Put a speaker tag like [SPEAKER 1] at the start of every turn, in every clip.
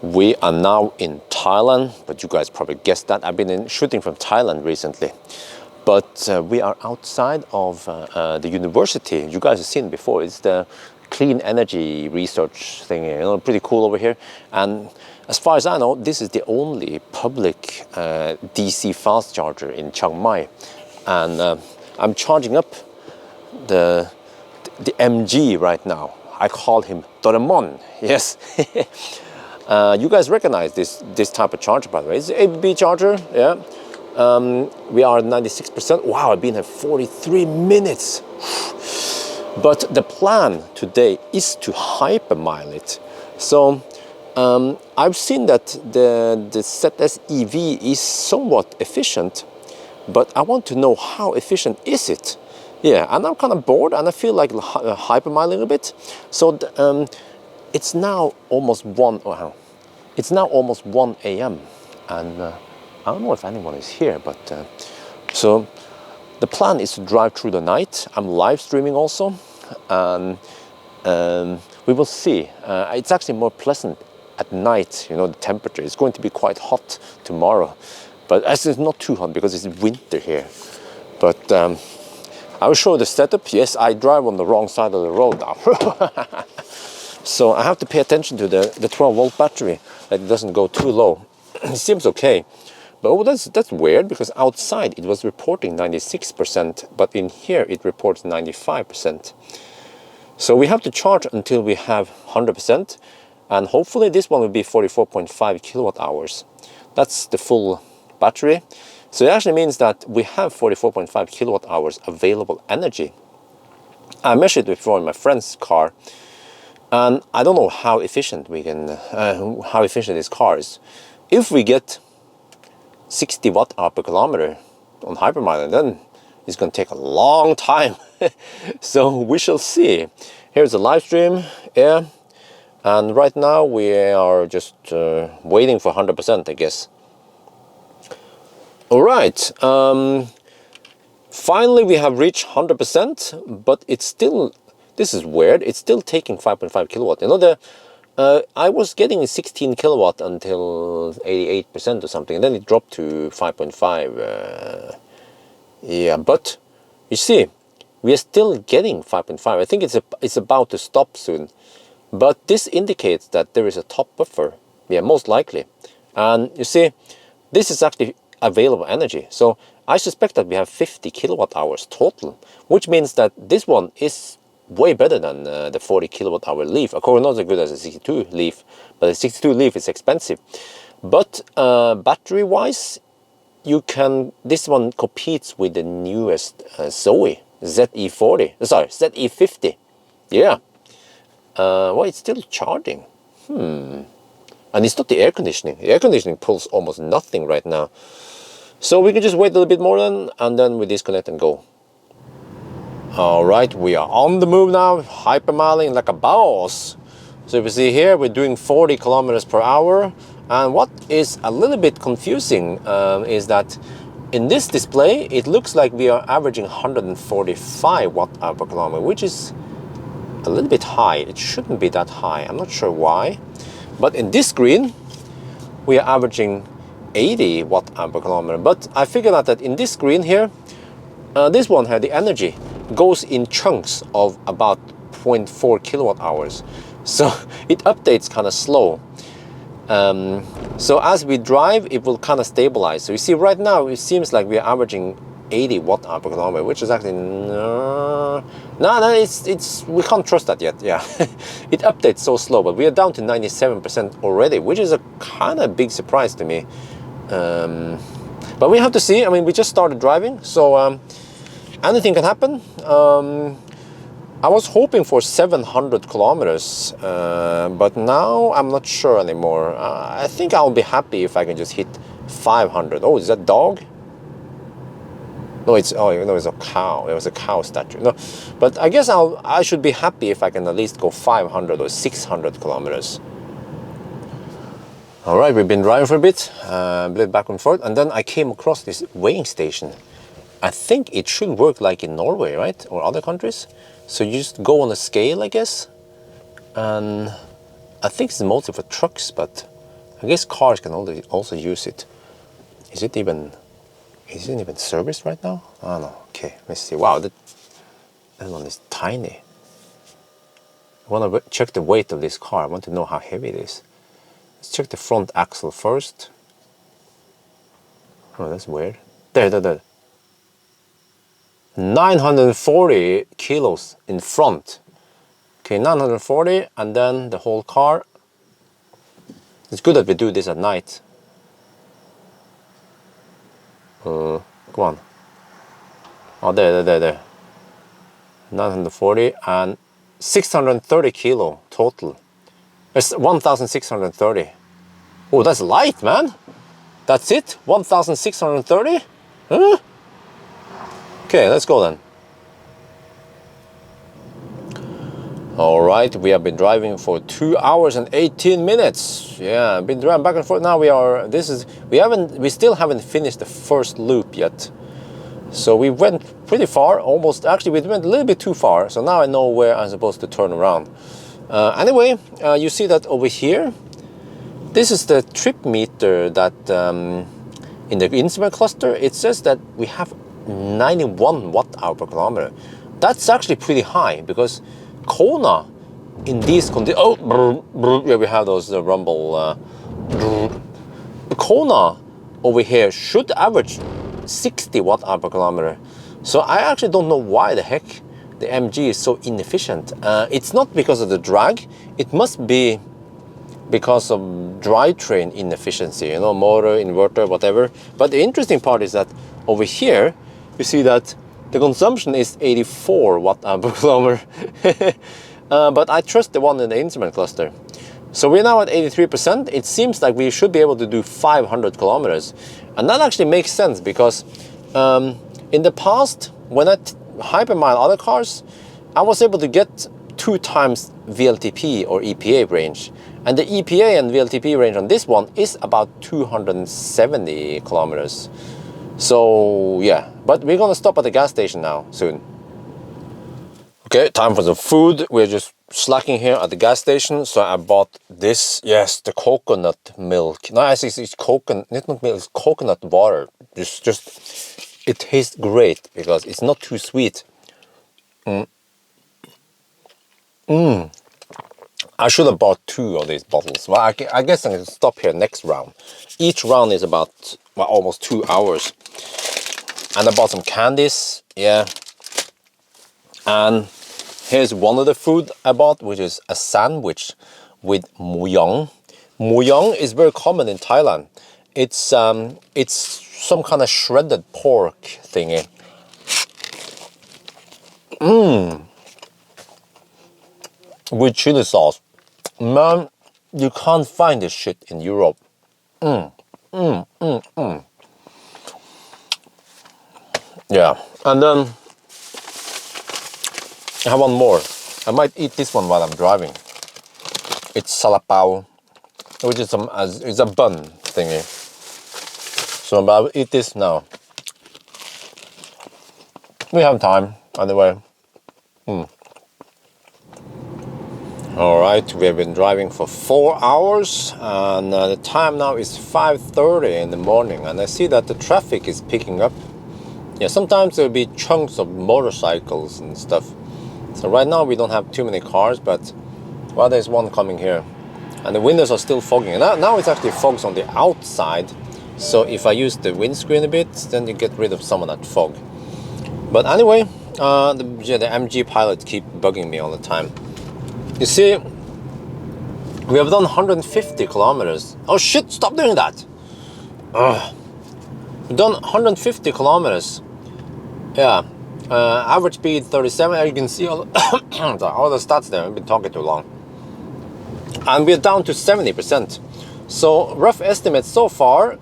[SPEAKER 1] We are now in Thailand, but you guys probably guessed that. I've been shooting from Thailand recently. But we are outside of the university. You guys have seen before. It's the clean energy research thing, you know, pretty cool over here. And as far as I know, this is the only public DC fast charger in Chiang Mai. And I'm charging up the MG right now. I call him Doraemon, yes. You guys recognize this type of charger, by the way. It's an ABB charger, yeah. We are at 96%. Wow, I've been here 43 minutes. But the plan today is to hypermile it. So I've seen that the ZS EV is somewhat efficient, but I want to know how efficient is it? Yeah, and I'm kind of bored and I feel like hypermiling a bit. So it's now almost 1 a.m. and I don't know if anyone is here, but so the plan is to drive through the night. I'm live streaming also, and we will see. It's actually more pleasant at night, you know, the temperature. It's going to be quite hot tomorrow, but it's not too hot because it's winter here. But I will show you the setup. Yes, I drive on the wrong side of the road now. So I have to pay attention to the 12-volt battery, that it doesn't go too low. It seems okay. But oh, that's weird, because outside it was reporting 96%, but in here it reports 95%. So we have to charge until we have 100%, and hopefully this one will be 44.5 kilowatt hours. That's the full battery. So it actually means that we have 44.5 kilowatt hours available energy. I measured it before in my friend's car, and I don't know how efficient how efficient this car is. If we get 60 watt-hour per kilometer on hypermiling, then it's going to take a long time. So we shall see. Here's the live stream, yeah, and right now we are just waiting for 100%, I guess. All right, finally we have reached 100%, but it's still, this is weird, it's still taking 5.5 kilowatt. You know, I was getting 16 kilowatt until 88% or something, and then it dropped to 5.5. Yeah, but you see, we are still getting 5.5. I think it's about to stop soon. But this indicates that there is a top buffer. Yeah, most likely. And you see, this is actually available energy. So I suspect that we have 50 kilowatt hours total, which means that this one is way better than the 40 kilowatt hour Leaf. Of course, not as good as the 62 Leaf, but the 62 Leaf is expensive. But battery wise, this one competes with the newest Zoe ZE50. Yeah. Well, it's still charging. And it's not the air conditioning. The air conditioning pulls almost nothing right now. So we can just wait a little bit more and then we disconnect and go. All right, we are on the move now, hypermiling like a boss. So if you see here, we're doing 40 kilometers per hour. And what is a little bit confusing is that in this display, it looks like we are averaging 145 watt-hour per kilometer, which is a little bit high. It shouldn't be that high. I'm not sure why. But in this screen, we are averaging 80 watt-hour per kilometer. But I figured out that in this screen here, this one here, the energy goes in chunks of about 0.4 kilowatt hours. So it updates kind of slow. So as we drive, it will kind of stabilize. So you see right now, it seems like we are averaging 80 watt-hour per kilometer, which is actually, no, we can't trust that yet, yeah. It updates so slow, but we are down to 97% already, which is a kind of big surprise to me. But we have to see. I mean, we just started driving, so anything can happen. I was hoping for 700 kilometers, but now I'm not sure anymore. I think I'll be happy if I can just hit 500. Oh, is that dog? No, it's a cow. There was a cow statue. No, but I guess I should be happy if I can at least go 500 or 600 kilometers. All right, we've been driving for a bit back and forth, and then I came across this weighing station. I think it should work like in Norway, right, or other countries. So you just go on a scale, I guess, and I think it's mostly for trucks, but I guess cars can also use it. Is it even serviced right now? I don't know. Okay, let's see. Wow, that one is tiny. I want to check the weight of this car. I want to know how heavy it is. Let's check the front axle first. Oh, that's weird. There. 940 kilos in front. Okay, 940, and then the whole car. It's good that we do this at night. Come on. Oh, there. 940 and 630 kilo total. It's 1,630. Oh, that's light, man. That's it? 1,630? Huh? Okay, let's go then. All right, we have been driving for 2 hours and 18 minutes. Yeah, I've been driving back and forth. Now we still haven't finished the first loop yet. So we went pretty far, actually we went a little bit too far. So now I know where I'm supposed to turn around. Anyway, you see that over here, this is the trip meter that in the instrument cluster, it says that we have 91 watt-hour per kilometer. That's actually pretty high because Kona in these conditions, yeah, we have those rumble. Kona over here should average 60 watt-hour per kilometer. So I actually don't know why the heck the MG is so inefficient. It's not because of the drag, it must be because of drivetrain inefficiency, you know, motor, inverter, whatever. But the interesting part is that over here, you see that the consumption is 84 watt-hour per kilometer. But I trust the one in the instrument cluster. So we're now at 83%. It seems like we should be able to do 500 kilometers. And that actually makes sense because in the past, when I hypermile other cars, I was able to get 2 times VLTP or EPA range. And the EPA and VLTP range on this one is about 270 kilometers. So yeah, but we're gonna stop at the gas station now soon. Okay, time for some food. We're just slacking here at the gas station. So I bought this, yes, the coconut milk. No, actually it's coconut, not milk, it's coconut water. Just it tastes great because it's not too sweet. I should have bought 2 of these bottles. Well, I guess I'm going to stop here next round. Each round is about, well, almost 2 hours. And I bought some candies, yeah. And here's one of the food I bought, which is a sandwich with muyang. Muyang is very common in Thailand. It's some kind of shredded pork thingy. With chili sauce. Man, you can't find this shit in Europe. Yeah, and then I have one more. I might eat this one while I'm driving. It's salapao, which is it's a bun thingy. So I'll eat this now. We have time anyway. Alright, we have been driving for 4 hours and the time now is 5:30 in the morning, and I see that the traffic is picking up. Yeah, sometimes there'll be chunks of motorcycles and stuff. So right now we don't have too many cars, but well, there's one coming here. And the windows are still fogging. And now it's actually fogs on the outside. So if I use the windscreen a bit, then you get rid of some of that fog. But anyway, the MG pilot keep bugging me all the time. You see, we have done 150 kilometers. Oh shit, stop doing that. We've done 150 kilometers. Yeah, average speed 37. You can see all the stats there. I've been talking too long. And we're down to 70%. So rough estimate so far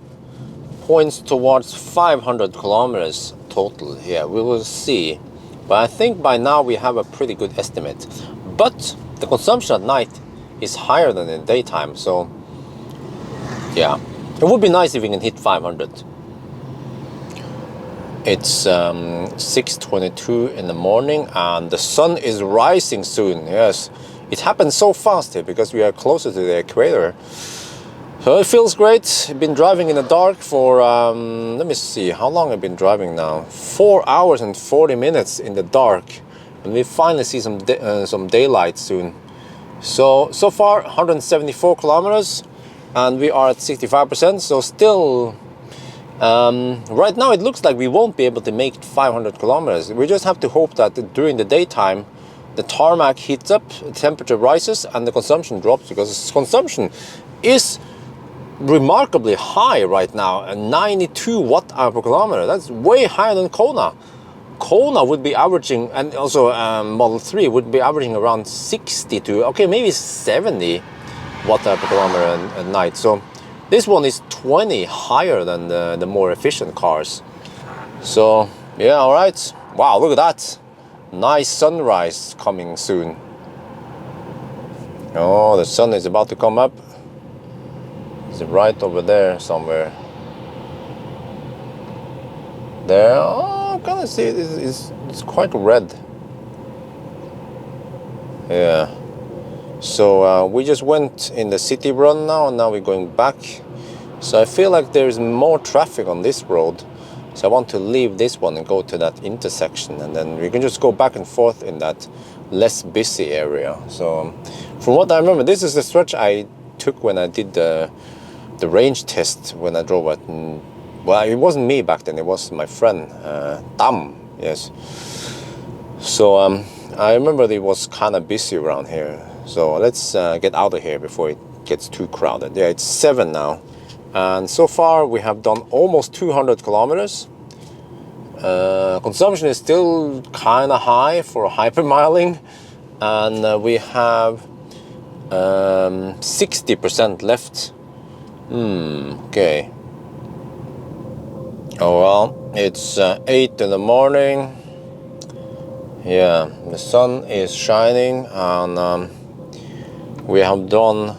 [SPEAKER 1] points towards 500 kilometers total. Yeah, we will see. But I think by now we have a pretty good estimate. But the consumption at night is higher than in the daytime, so yeah, it would be nice if we can hit 500. It's 6:22 in the morning and the sun is rising soon. Yes, it happens so fast here because we are closer to the equator. It feels great. I've been driving in the dark for, let me see, how long I've been driving now? 4 hours and 40 minutes in the dark. And we finally see some daylight soon. So far 174 kilometers and we are at 65%. So still, right now it looks like we won't be able to make 500 kilometers. We just have to hope that during the daytime, the tarmac heats up, temperature rises and the consumption drops, because consumption is remarkably high right now, at 92 watt-hour per kilometer. That's way higher than Kona. Kona would be averaging, and also Model 3 would be averaging around 60 to, okay, maybe 70 watt-hour per kilometer at night. So this one is 20 higher than the more efficient cars. So yeah, all right. Wow, look at that. Nice sunrise coming soon. Oh, the sun is about to come up. It's right over there somewhere. There, oh, I kind of see it. It's quite red. Yeah. So we just went in the city run now, and now we're going back. So I feel like there's more traffic on this road. So I want to leave this one and go to that intersection, and then we can just go back and forth in that less busy area. So from what I remember, this is the stretch I took when I did the range test when I drove it. Well, it wasn't me back then, it was my friend Tam, yes. So I remember it was kind of busy around here. So let's get out of here before it gets too crowded. Yeah, it's 7 now, and so far we have done almost 200 kilometers. Consumption is still kind of high for hypermiling, and we have 60% left. Okay. Oh well, it's 8 in the morning. Yeah, the sun is shining, and we have done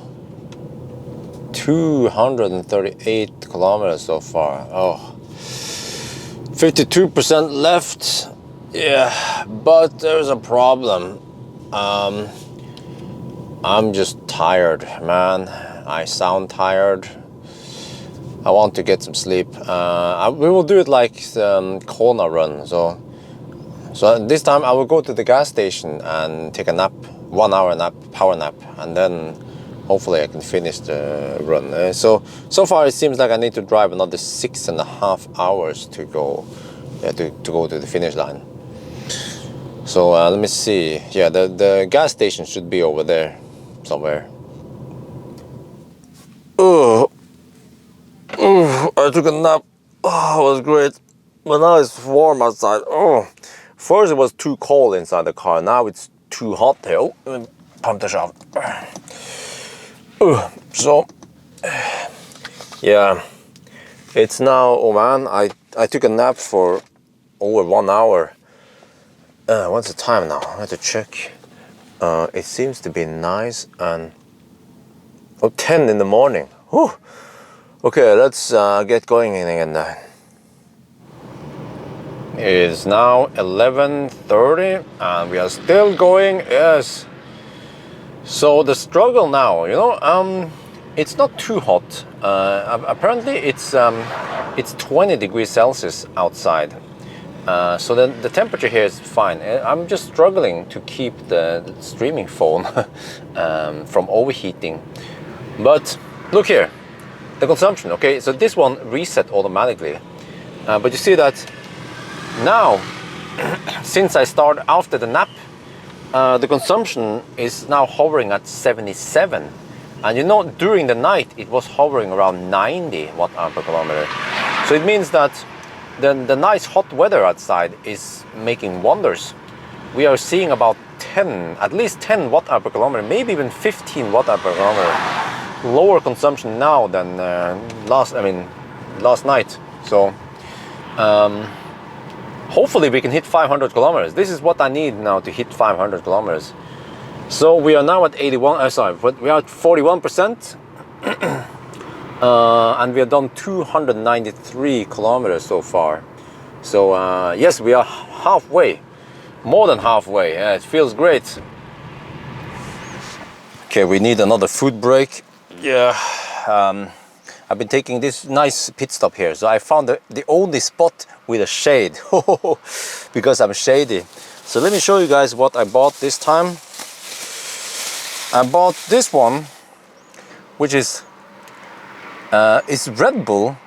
[SPEAKER 1] 238 kilometers so far. Oh, 52% left. Yeah, but there's a problem. I'm just tired, man. I sound tired. I want to get some sleep. We will do it like Kona run. So this time I will go to the gas station and take a nap, 1 hour nap, power nap, and then hopefully I can finish the run. So far it seems like I need to drive another 6.5 hours to go to the finish line. So let me see. Yeah, the gas station should be over there somewhere. I took a nap. Oh, it was great. But now it's warm outside. Oh, first it was too cold inside the car. Now it's too hot here. Oh, let me pump the shaft. So, yeah, it's now. Oh man, I took a nap for over 1 hour. What's the time now? I have to check. It seems to be nice and 10 in the morning. Whew. Okay, let's get going again. It is now 11:30 and we are still going. Yes. So the struggle now, you know, it's not too hot. Apparently it's 20 degrees Celsius outside. So the temperature here is fine. I'm just struggling to keep the streaming phone from overheating. But look here, the consumption. Okay, so this one reset automatically. But you see that now, since I started after the nap, the consumption is now hovering at 77. And you know, during the night, it was hovering around 90 watt-hour per kilometer. So it means that the nice hot weather outside is making wonders. We are seeing about 10, at least 10 watt-hour per kilometer, maybe even 15 watt-hour per kilometer. Lower consumption now than last night. So hopefully we can hit 500 kilometers. This is what I need now to hit 500 kilometers. So we are now at 81. We are at 41%, and we have done 293 kilometers so far. So yes, we are halfway, more than halfway. Yeah, it feels great. Okay, we need another food break. Yeah, I've been taking this nice pit stop here. So I found the only spot with a shade because I'm shady. So let me show you guys what I bought this time. I bought this one, which is it's Red Bull.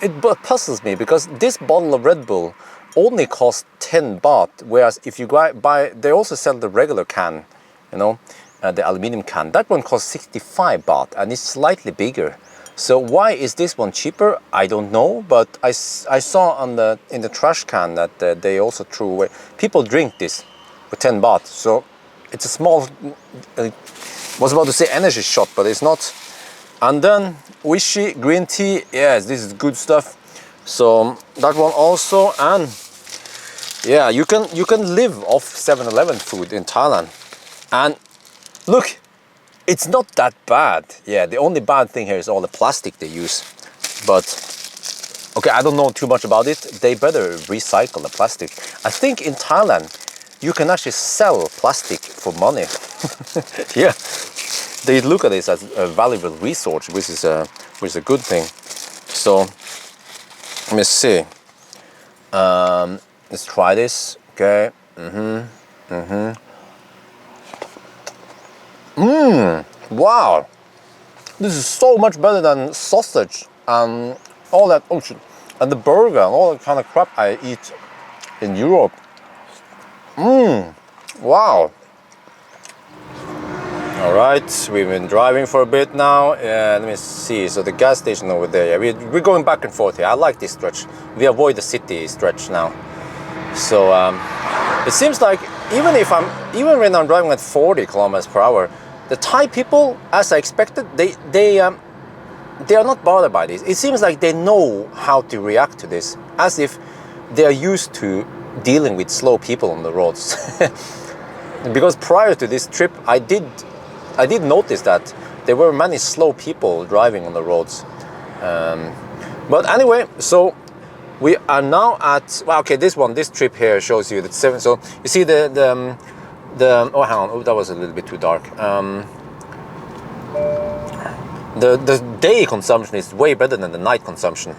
[SPEAKER 1] It puzzles me because this bottle of Red Bull only costs 10 baht, whereas if you buy, they also sell the regular can, you know, the aluminum can. That one costs 65 baht and it's slightly bigger. So why is this one cheaper? I don't know, but I saw in the trash can that they also threw away. People drink this for 10 baht, so it's a small, I was about to say energy shot, but it's not. And then Wishy green tea, yes, this is good stuff. So that one also, and yeah, you can live off 7-Eleven food in Thailand. And look, it's not that bad. Yeah, the only bad thing here is all the plastic they use. But okay, I don't know too much about it. They better recycle the plastic. I think in Thailand you can actually sell plastic for money. Yeah, they look at this as a valuable resource, which is a good thing. So let me see. Let's try this. Okay. Wow. This is so much better than sausage and all that. Oh shit. And the burger and all the kind of crap I eat in Europe. Wow. All right, we've been driving for a bit now. Let me see. So the gas station over there. Yeah, we're going back and forth here. I like this stretch. We avoid the city stretch now. So it seems like even when I'm driving at 40 kilometers per hour, the Thai people, as I expected, they are not bothered by this. It seems like they know how to react to this, as if they are used to dealing with slow people on the roads. Because prior to this trip, I did notice that there were many slow people driving on the roads. But anyway, so we are now at, well, okay, this trip here shows you that 7. So you see the oh, hang on, oh, that was a little bit too dark. The day consumption is way better than the night consumption.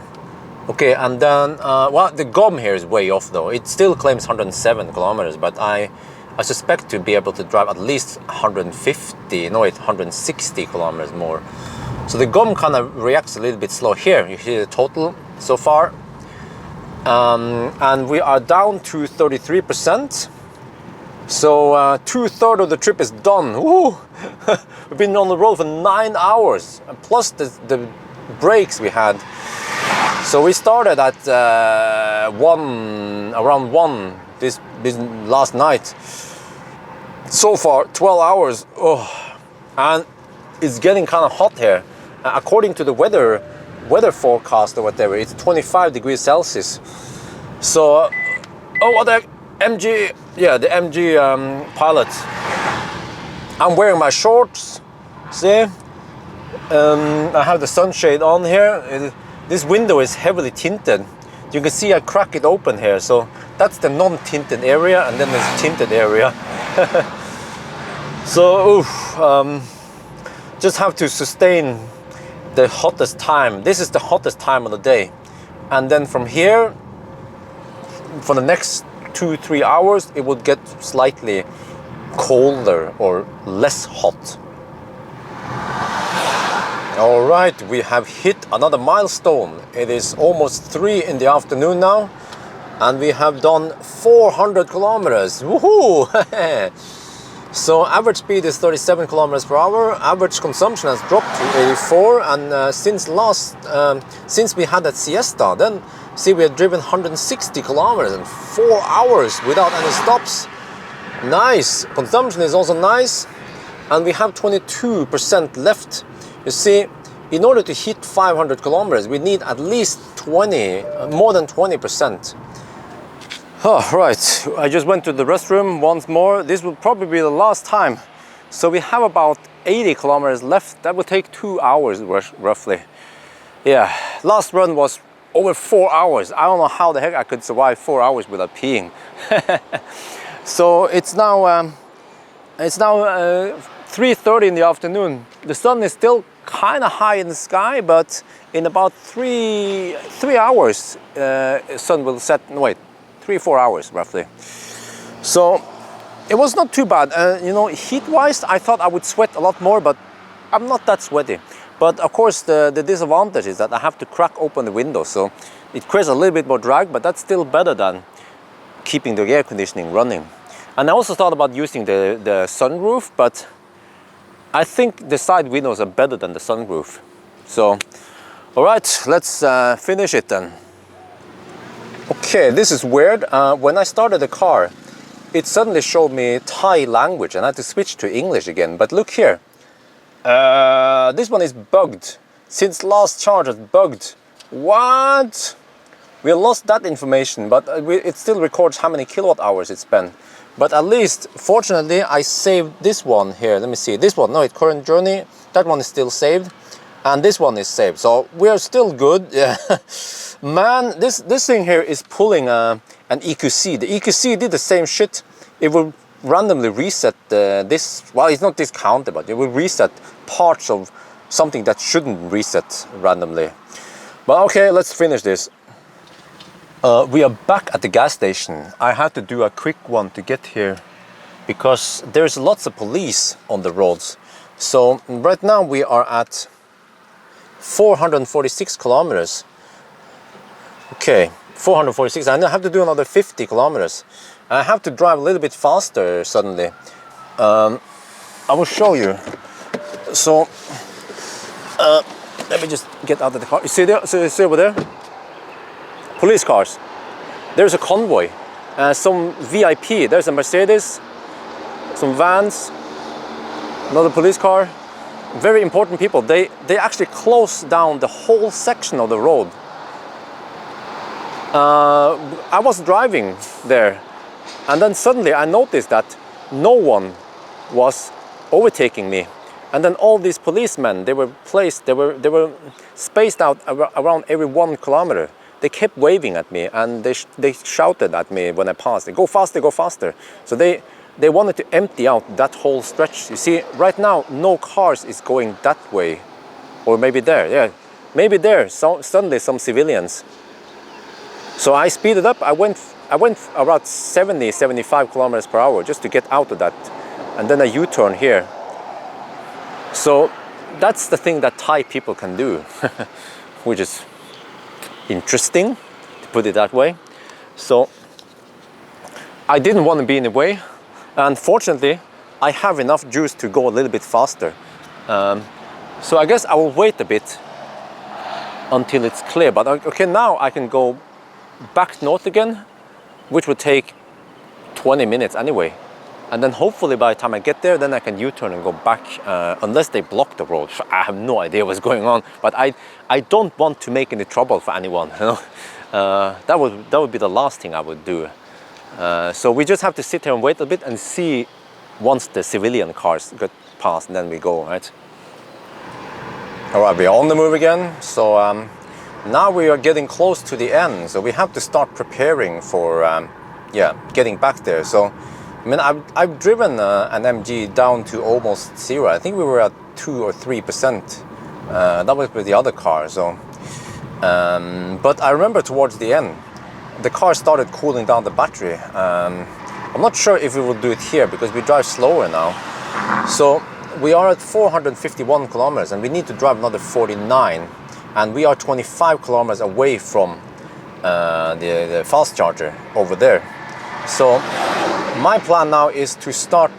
[SPEAKER 1] Okay, and then well, the GOM here is way off though. It still claims 107 kilometers, but I suspect to be able to drive at least 160 kilometers more. So the GOM kind of reacts a little bit slow. Here you see the total so far, and we are down to 33%. So 2/3 of the trip is done. Woo! We've been on the road for 9 hours, plus the breaks we had. So we started at around 1 this last night. So far 12 hours. Oh, and it's getting kind of hot here. According to the weather forecast or whatever, it's 25 degrees Celsius. So oh, what the heck? MG, yeah, the MG Pilot. I'm wearing my shorts. See, I have the sunshade on here. This window is heavily tinted. You can see I crack it open here. So that's the non-tinted area, and then there's a tinted area. So, oof, just have to sustain the hottest time. This is the hottest time of the day, and then from here, for the next 2-3 hours, it would get slightly colder or less hot. All right, we have hit another milestone. It is almost 3 in the afternoon now, and we have done 400 kilometers. Woohoo! So average speed is 37 kilometers per hour. Average consumption has dropped to 84, and since we had that siesta, then see, we had driven 160 kilometers in 4 hours without any stops. Nice. Consumption is also nice, and we have 22% left. You see, in order to hit 500 kilometers, we need at least more than 20%. Oh, right, I just went to the restroom once more. This will probably be the last time. So we have about 80 kilometers left. That will take 2 hours roughly. Yeah, last run was over 4 hours. I don't know how the heck I could survive 4 hours without peeing. So it's now 3:30 in the afternoon. The sun is still kind of high in the sky, but in about three hours, sun will set. No, wait, 3-4 hours roughly. So it was not too bad. You know, heat-wise, I thought I would sweat a lot more, but I'm not that sweaty. But of course, the disadvantage is that I have to crack open the window, so it creates a little bit more drag, but that's still better than keeping the air conditioning running. And I also thought about using the sunroof, but I think the side windows are better than the sunroof. So, all right, let's finish it then. Okay, this is weird. When I started the car, it suddenly showed me Thai language and I had to switch to English again. But look here, this one is bugged. Since last charge, it's bugged. What? We lost that information, but it still records how many kilowatt hours it's been. But at least, fortunately, I saved this one here. Let me see. This one, no, it's current journey. That one is still saved. And this one is saved. So we are still good. Yeah. Man, this thing here is pulling an EQC. The EQC did the same shit. It will randomly reset this. Well, it's not discounted, but it will reset parts of something that shouldn't reset randomly. But okay, let's finish this. We are back at the gas station. I had to do a quick one to get here because there's lots of police on the roads. So right now we are at 446 kilometers. Okay, 446. I have to do another 50 kilometers. I have to drive a little bit faster suddenly. I will show you. So let me just get out of the car. You see there? So you see over there? Police cars. There's a convoy, some VIP. There's a Mercedes, some vans, another police car. Very important people. They actually close down the whole section of the road. I was driving there, and then suddenly I noticed that no one was overtaking me. And then all these policemen, they were spaced out around every 1 kilometer. They kept waving at me and they shouted at me when I passed. They, go faster, go faster. So they wanted to empty out that whole stretch. You see, right now, no cars is going that way. Or maybe there, yeah. Maybe there, suddenly some civilians. So I speeded up. I went around 70, 75 kilometers per hour just to get out of that. And then a U-turn here. So that's the thing that Thai people can do, which is interesting, to put it that way. So I didn't want to be in the way, and fortunately I have enough juice to go a little bit faster. So I guess I will wait a bit until it's clear. But okay, now I can go back north again, which would take 20 minutes anyway. And then hopefully by the time I get there, then I can U-turn and go back, unless they block the road. I have no idea what's going on, but I don't want to make any trouble for anyone. You know? That would be the last thing I would do. So we just have to sit here and wait a bit and see once the civilian cars get past, and then we go, right? All right, we're on the move again. So now we are getting close to the end. So we have to start preparing for, getting back there. So I mean, I've driven an MG down to almost zero. I think we were at 2 or 3%. That was with the other car. So, but I remember towards the end, the car started cooling down the battery. I'm not sure if we will do it here because we drive slower now. So we are at 451 kilometers and we need to drive another 49. And we are 25 kilometers away from the fast charger over there. So my plan now is to start,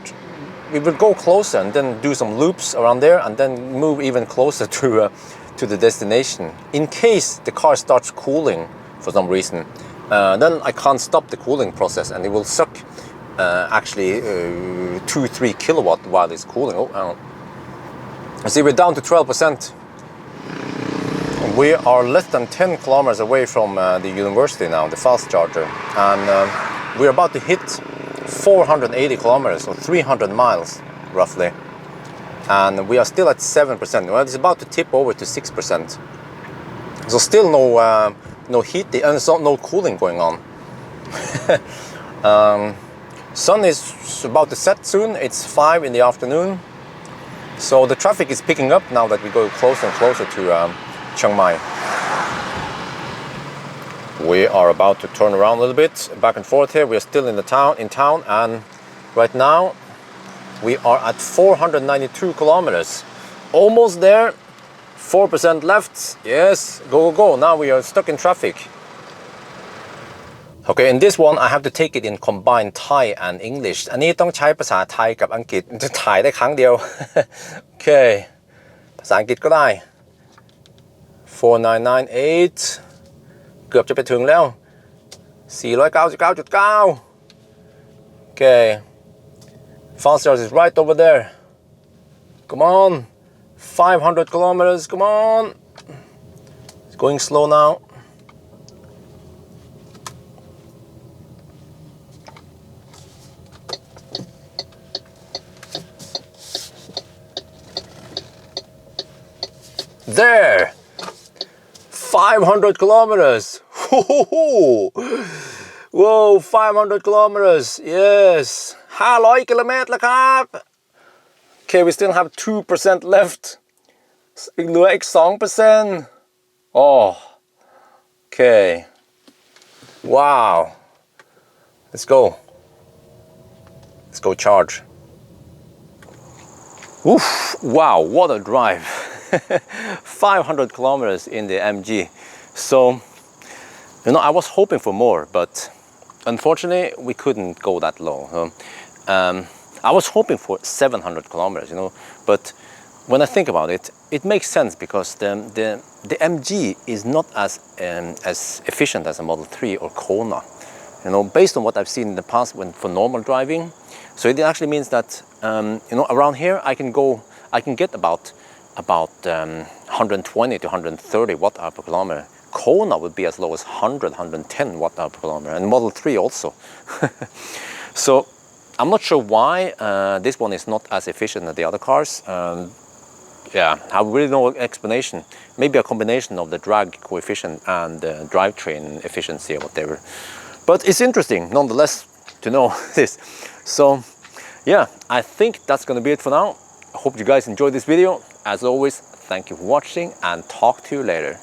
[SPEAKER 1] we will go closer and then do some loops around there and then move even closer to the destination. In case the car starts cooling for some reason, then I can't stop the cooling process and it will suck actually 2-3 kilowatt while it's cooling. See, we're down to 12%. We are less than 10 kilometers away from the university now, the fast charger. And we're about to hit 480 kilometers, or 300 miles roughly, and we are still at 7%. Well, it's about to tip over to 6%. So still no heat and so no cooling going on. Sun is about to set soon. It's 5 in the afternoon. So the traffic is picking up now that we go closer and closer to Chiang Mai. We are about to turn around a little bit, back and forth here. We are still in town, and right now we are at 492 kilometers. Almost there, 4% left. Yes, go, go, go. Now we are stuck in traffic. Okay, in this one I have to take it in combined Thai and English. อันนี้ต้องใช้ภาษาไทยกับอังกฤษจะถ่ายได้ครั้งเดียว โอเค ภาษาอังกฤษก็ได้ 4998 เกือบจะไปถึงแล้ว 499.9 Okay, fast charge is right over there. Come on, 500 kilometers, come on. It's going slow now. There, 500 kilometers. Whoa, 500 kilometers. Yes, 500 กิโลเมตรแล้วครับ Okay, we still have 2% left. เหลืออีก 2%. Oh, okay. Wow. Let's go. Let's go charge. Oof, wow, what a drive. 500 kilometers in the MG. So, you know, I was hoping for more, but unfortunately we couldn't go that low. I was hoping for 700 kilometers, you know, but when I think about it, it makes sense because the MG is not as efficient as a Model 3 or Kona, you know, based on what I've seen in the past for normal driving. So it actually means that, you know, around here I can get about 120 to 130 watt-hour per kilometer. Kona would be as low as 100, 110 watt-hour per kilometer, and Model 3 also. So I'm not sure why this one is not as efficient as the other cars. Yeah, I really no explanation. Maybe a combination of the drag coefficient and the drivetrain efficiency or whatever. But it's interesting, nonetheless, to know this. So, yeah, I think that's going to be it for now. I hope you guys enjoyed this video. As always, thank you for watching and talk to you later.